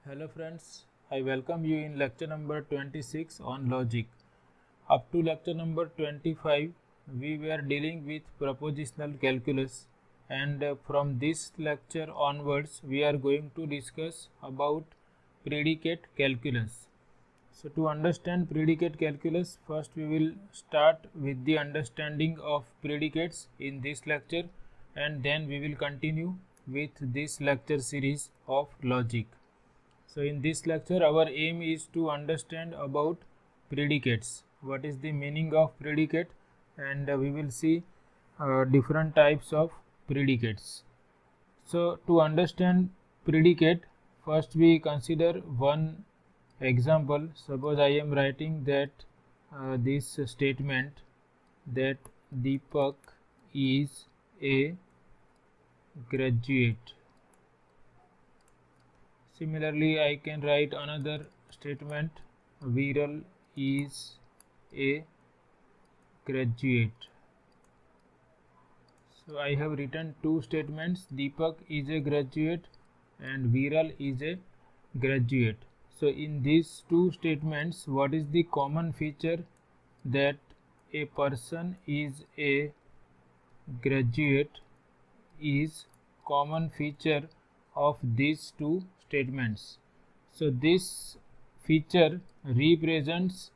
Hello friends, I welcome you in lecture number 26 on logic. Up to lecture number 25, we were dealing with propositional calculus, and from this lecture onwards, we are going to discuss about predicate calculus. So to understand predicate calculus, first we will start with the understanding of predicates in this lecture, and then we will continue with this lecture series of logic. So in this lecture our aim is to understand about predicates, what is the meaning of predicate, and we will see different types of predicates. So to understand predicate, first we consider one example. Suppose I am writing that this statement that Deepak is a graduate. Similarly, I can write another statement, Viral is a graduate. So I have written two statements, Deepak is a graduate and Viral is a graduate. So in these two statements, what is the common feature? That a person is a graduate is common feature of these two statements. So this feature represents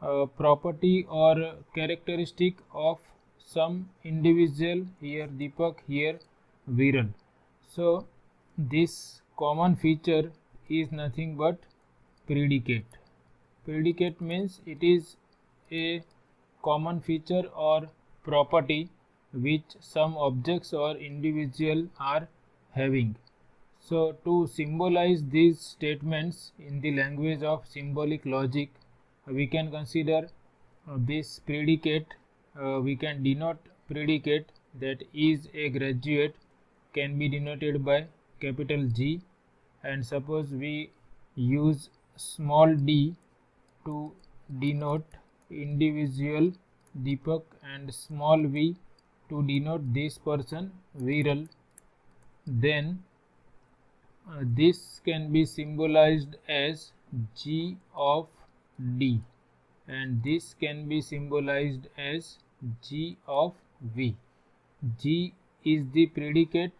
a property or characteristic of some individual, here Deepak, here Viral. So this common feature is nothing but predicate. Predicate means it is a common feature or property which some objects or individual are having. So to symbolize these statements in the language of symbolic logic, we can consider this predicate. We can denote predicate that is a graduate can be denoted by capital G, and suppose we use small d to denote individual Deepak and small v to denote this person Viral, then this can be symbolized as G of D, and this can be symbolized as G of V. G is the predicate,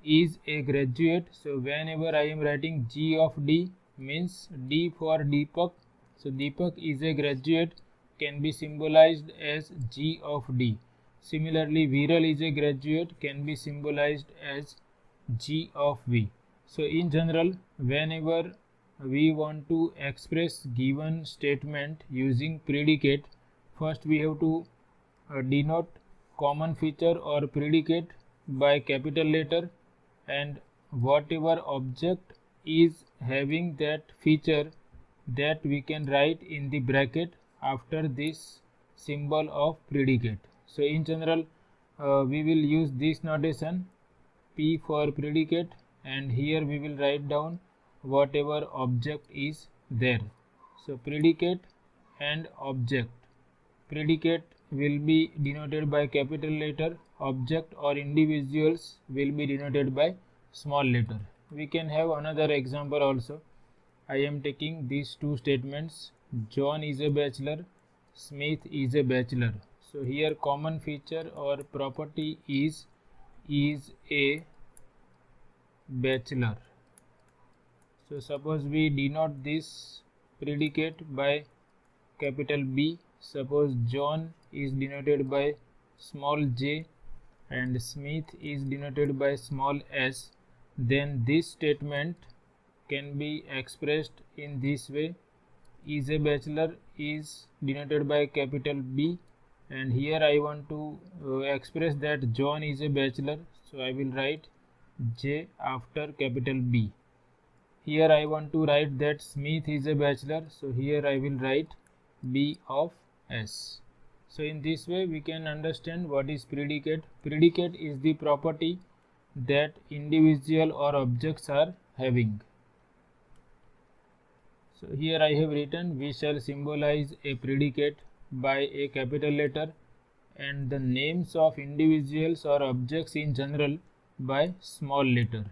is a graduate. So whenever I am writing G of D means D for Deepak. So Deepak is a graduate can be symbolized as G of D. Similarly, Viral is a graduate can be symbolized as G of V. So in general, whenever we want to express given statement using predicate, first we have to denote common feature or predicate by capital letter, and whatever object is having that feature, that we can write in the bracket after this symbol of predicate. So in general, we will use this notation, P for predicate, and here we will write down whatever object is there. So predicate and object. Predicate will be denoted by capital letter, object or individuals will be denoted by small letter. We can have another example also. I am taking these two statements, John is a bachelor, Smith is a bachelor. So here common feature or property is a bachelor. So suppose we denote this predicate by capital B. Suppose John is denoted by small j and Smith is denoted by small s, then this statement can be expressed in this way, is a bachelor is denoted by capital B, and here I want to express that John is a bachelor, so I will write J after capital B. Here I want to write that Smith is a bachelor, so here I will write B of S. So in this way we can understand what is predicate. Predicate is the property that individual or objects are having. So here I have written we shall symbolize a predicate by a capital letter and the names of individuals or objects in general by small letter.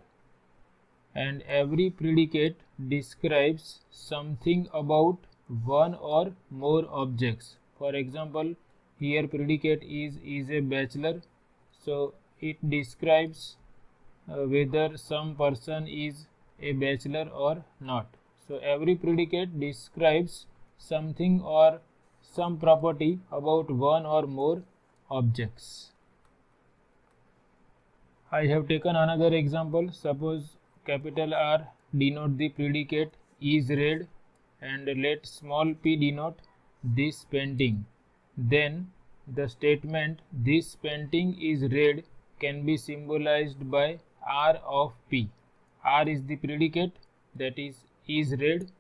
and every predicate describes something about one or more objects. For example, here predicate is a bachelor, so it describes whether some person is a bachelor or not. So every predicate describes something or some property about one or more objects. I have taken another example. Suppose capital R denote the predicate is red and let small p denote this painting. Then the statement this painting is red can be symbolized by R of P. R is the predicate, that is red.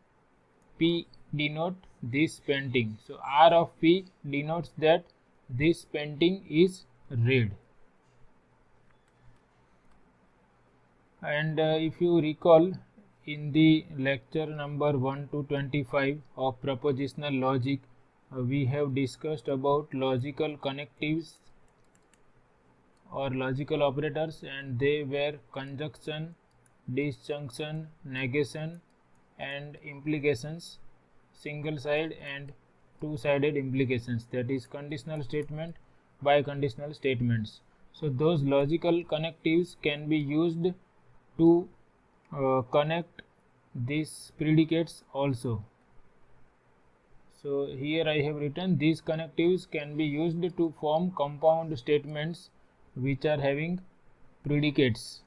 P denote this painting. So R of P denotes that this painting is red. And if you recall, in the lecture number 1 to 25 of propositional logic, we have discussed about logical connectives or logical operators, and they were conjunction, disjunction, negation and implications, single side and two-sided implications, that is conditional statement, biconditional statements. So those logical connectives can be used to connect these predicates also. So here I have written these connectives can be used to form compound statements which are having predicates.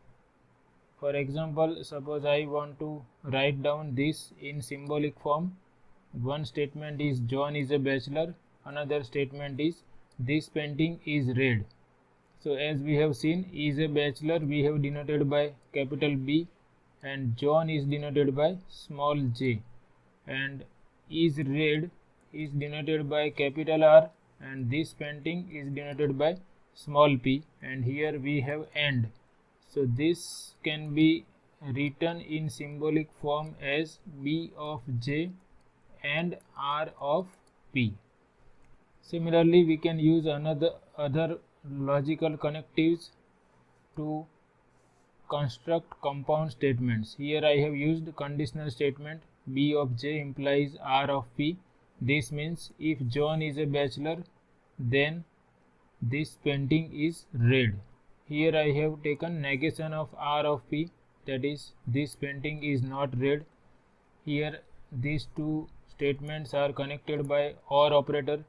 For example, suppose I want to write down this in symbolic form. One statement is John is a bachelor, another statement is this painting is red. So as we have seen, is a bachelor we have denoted by capital B, and John is denoted by small j, and is red is denoted by capital R, and this painting is denoted by small p, and here we have and. So this can be written in symbolic form as B of j and R of p. Similarly, we can use other logical connectives to construct compound statements. Here I have used conditional statement B of j implies R of p. This means if John is a bachelor, then this painting is red. Here I have taken negation of R of p, that is this painting is not red. Here these two statements are connected by OR operator,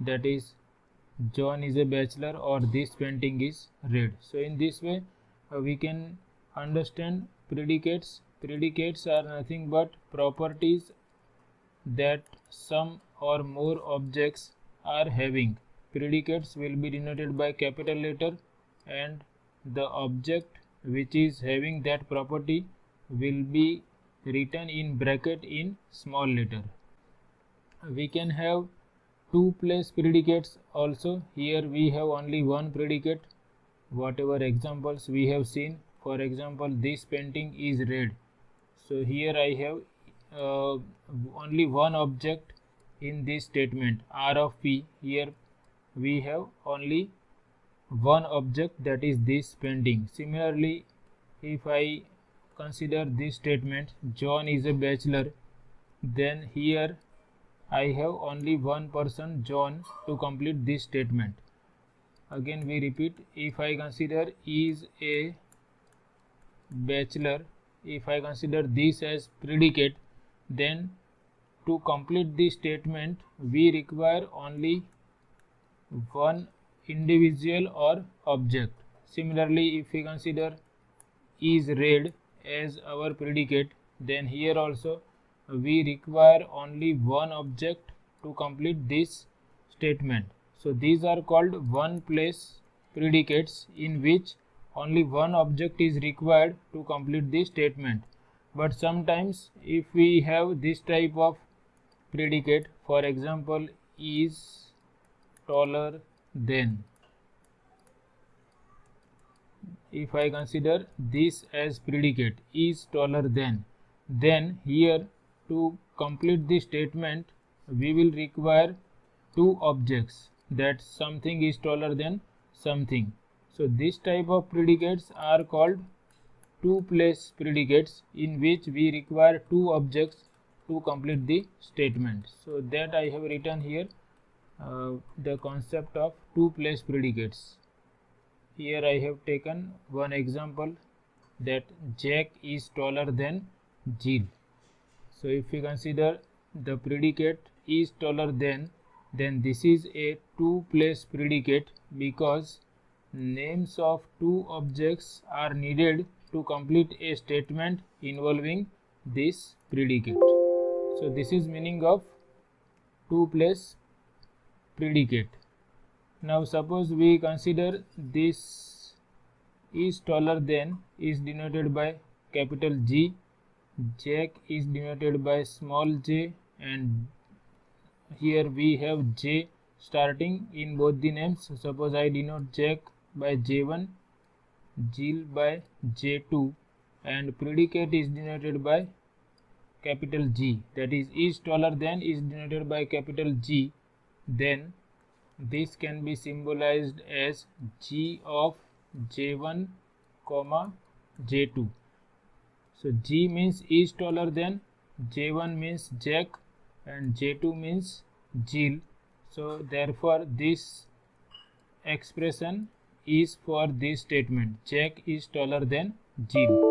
that is John is a bachelor or this painting is red. So in this way we can understand predicates. Predicates are nothing but properties that some or more objects are having. Predicates will be denoted by capital letter, and the object which is having that property will be written in bracket in small letter. We can have two place predicates also. Here we have only one predicate, whatever examples we have seen. For example, this painting is red. So here I have only one object in this statement, R of P. Here we have only one object, that is this painting. Similarly, if I consider this statement, John is a bachelor, then here I have only one person, John, to complete this statement. Again we repeat, if I consider is a bachelor, if I consider this as predicate, then to complete this statement we require only one individual or object. Similarly, if we consider is red as our predicate, then here also we require only one object to complete this statement. So these are called one place predicates, in which only one object is required to complete this statement. But sometimes if we have this type of predicate, for example, is taller than, if I consider this as predicate, is taller than, then here to complete this statement we will require two objects, that something is taller than something. So this type of predicates are called two place predicates in which we require two objects to complete the statement. So that I have written here the concept of two place predicates. Here I have taken one example, that Jack is taller than Jill. So if we consider the predicate is taller than, then this is a two place predicate because names of two objects are needed to complete a statement involving this predicate. So this is meaning of two place predicate. Now suppose we consider this is taller than is denoted by capital G, Jack is denoted by small j, and here we have j starting in both the names. Suppose I denote Jack by j1, Jill by j2, and predicate is denoted by capital G, that is taller than is denoted by capital G. Then this can be symbolized as G of j1 comma j2. So G means is taller than, j1 means Jack, and j2 means Jill. So therefore this expression is for this statement, Jack is taller than Jill.